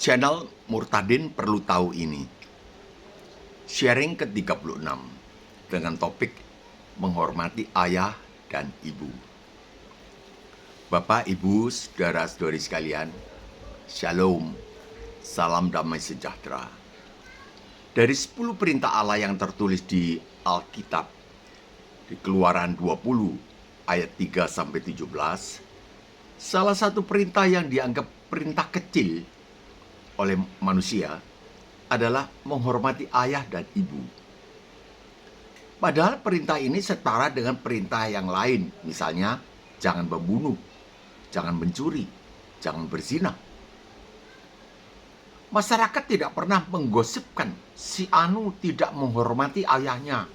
Channel Murtadin perlu tahu ini. Sharing ke-36 dengan topik menghormati ayah dan ibu. Bapak, Ibu, saudara-saudari sekalian, Shalom, salam damai sejahtera. Dari 10 perintah Allah yang tertulis di Alkitab, di Keluaran 20 ayat 3-17, salah satu perintah yang dianggap perintah kecil oleh manusia adalah menghormati ayah dan ibu. Padahal perintah ini setara dengan perintah yang lain, misalnya jangan membunuh, jangan mencuri, jangan berzina. Masyarakat tidak pernah menggosipkan si Anu tidak menghormati ayahnya.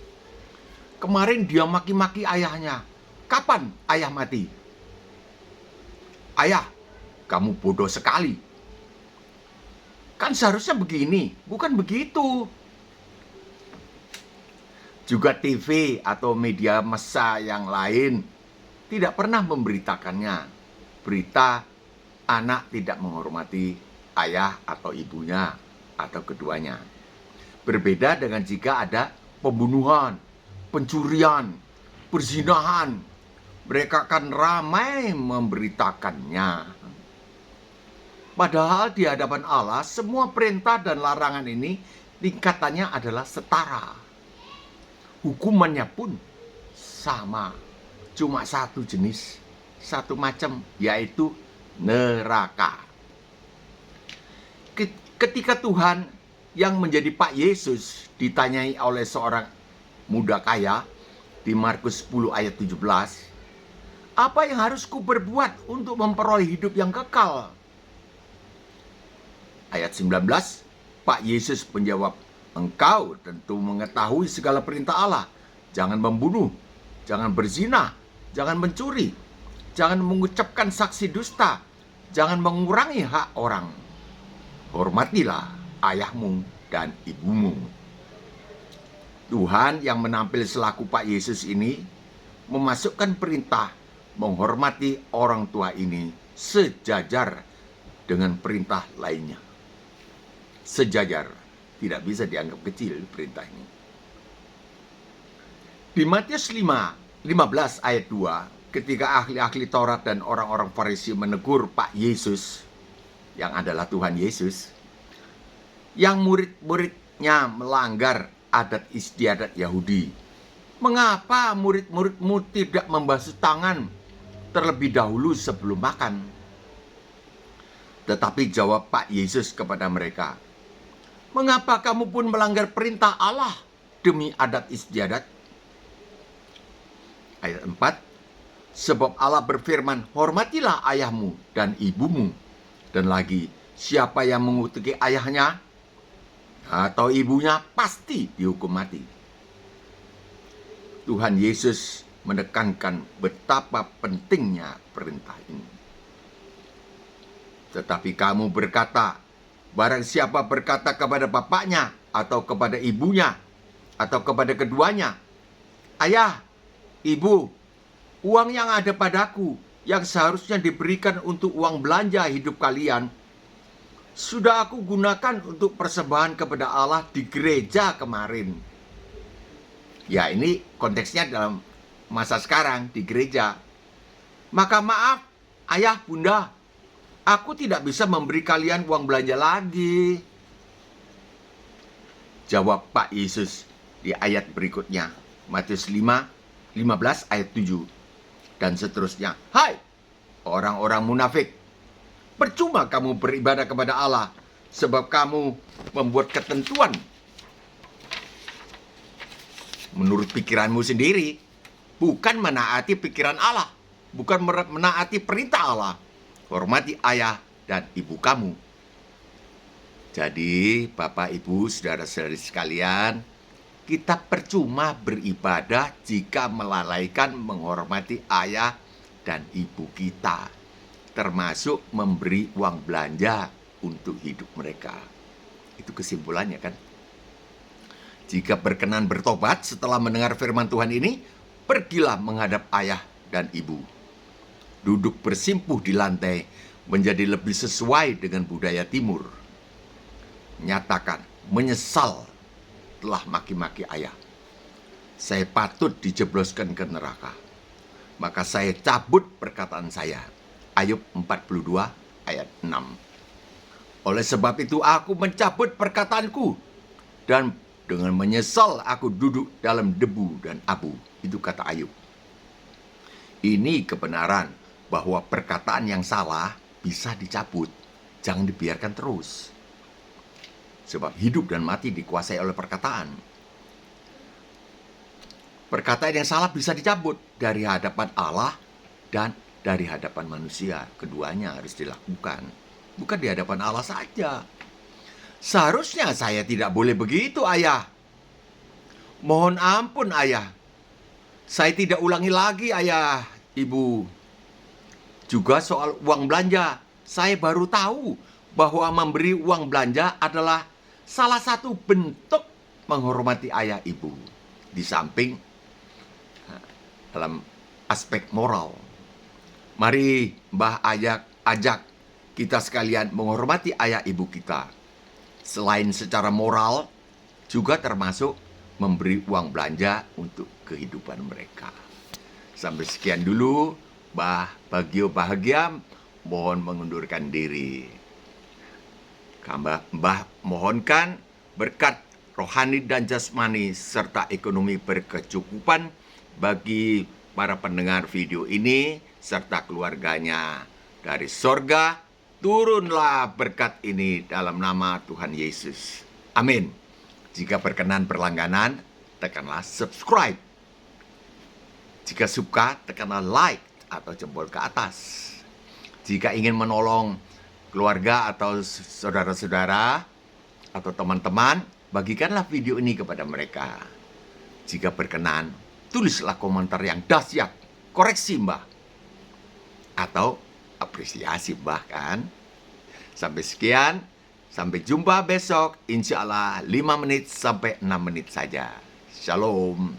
Kemarin dia maki-maki ayahnya. Kapan ayah mati? Ayah, kamu bodoh sekali. Kan seharusnya begini, bukan begitu. Juga TV atau media massa yang lain tidak pernah memberitakannya. Berita anak tidak menghormati ayah atau ibunya atau keduanya. Berbeda dengan jika ada pembunuhan, pencurian, perzinahan. Mereka akan ramai memberitakannya. Padahal di hadapan Allah, semua perintah dan larangan ini tingkatannya adalah setara. Hukumannya pun sama. Cuma satu jenis, satu macam, yaitu neraka. Ketika Tuhan yang menjadi Pak Yesus ditanyai oleh seorang muda kaya di Markus 10 ayat 17, apa yang harus ku berbuat untuk memperoleh hidup yang kekal? Ayat 19, Pak Yesus menjawab, engkau tentu mengetahui segala perintah Allah. Jangan membunuh, jangan berzina, jangan mencuri, jangan mengucapkan saksi dusta, jangan mengurangi hak orang. Hormatilah ayahmu dan ibumu. Tuhan yang menampil selaku Pak Yesus ini memasukkan perintah menghormati orang tua ini sejajar dengan perintah lainnya. Sejajar, tidak bisa dianggap kecil perintah ini. Di Matius 15 ayat 2, ketika ahli-ahli Taurat dan orang-orang Farisi menegur Pak Yesus, yang adalah Tuhan Yesus, yang murid-muridnya melanggar adat istiadat Yahudi. Mengapa murid-muridmu tidak membasuh tangan terlebih dahulu sebelum makan? Tetapi jawab Pak Yesus kepada mereka, mengapa kamu pun melanggar perintah Allah demi adat istiadat? Ayat 4, sebab Allah berfirman, hormatilah ayahmu dan ibumu. Dan lagi, siapa yang mengutuki ayahnya atau ibunya pasti dihukum mati. Tuhan Yesus menekankan betapa pentingnya perintah ini. Tetapi kamu berkata, barang siapa berkata kepada bapaknya atau kepada ibunya atau kepada keduanya, ayah, ibu, uang yang ada padaku yang seharusnya diberikan untuk uang belanja hidup kalian, sudah aku gunakan untuk persembahan kepada Allah di gereja kemarin. Ya, ini konteksnya dalam masa sekarang di gereja. Maka maaf, ayah, bunda, aku tidak bisa memberi kalian uang belanja lagi. Jawab Pak Yesus di ayat berikutnya, Matius 15 ayat 7 dan seterusnya. Hai orang-orang munafik, percuma kamu beribadah kepada Allah, sebab kamu membuat ketentuan menurut pikiranmu sendiri, bukan menaati pikiran Allah, bukan menaati perintah Allah. Hormati ayah dan ibu kamu. Jadi Bapak, Ibu, saudara-saudari sekalian, kita percuma beribadah jika melalaikan menghormati ayah dan ibu kita, termasuk memberi uang belanja untuk hidup mereka. Itu kesimpulannya kan. Jika berkenan bertobat setelah mendengar firman Tuhan ini, pergilah menghadap ayah dan ibu. Duduk bersimpuh di lantai menjadi lebih sesuai dengan budaya timur. nyatakan menyesal telah maki-maki ayah. Saya patut dijebloskan ke neraka. Maka saya cabut perkataan saya. Ayub 42 ayat 6. Oleh sebab itu aku mencabut perkataanku, dan dengan menyesal aku duduk dalam debu dan abu. Itu kata Ayub. Ini kebenaran bahwa perkataan yang salah bisa dicabut. Jangan dibiarkan terus. Sebab hidup dan mati dikuasai oleh perkataan. Perkataan yang salah bisa dicabut dari hadapan Allah dan dari hadapan manusia. Keduanya harus dilakukan. Bukan di hadapan Allah saja. Seharusnya saya tidak boleh begitu, ayah. Mohon ampun, ayah. Saya tidak ulangi lagi, ayah, ibu. Juga soal uang belanja. Saya baru tahu bahwa memberi uang belanja adalah salah satu bentuk menghormati ayah ibu. Di samping dalam aspek moral. Mari Mbah ajak kita sekalian menghormati ayah ibu kita. Selain secara moral, juga termasuk memberi uang belanja untuk kehidupan mereka. Sampai sekian dulu, Mbah Bagio Bahagia mohon mengundurkan diri. Mbah mohonkan berkat rohani dan jasmani serta ekonomi berkecukupan bagi para pendengar video ini serta keluarganya. Dari sorga turunlah berkat ini dalam nama Tuhan Yesus. Amin. Jika berkenan berlangganan, tekanlah subscribe. Jika suka, tekanlah like atau jempol ke atas. Jika ingin menolong keluarga atau saudara-saudara atau teman-teman, bagikanlah video ini kepada mereka. Jika berkenan, tulislah komentar yang dahsyat, koreksi Mbah, atau apresiasi Mbah kan. Sampai sekian, sampai jumpa besok, insya Allah 5 menit sampai 6 menit saja. Shalom.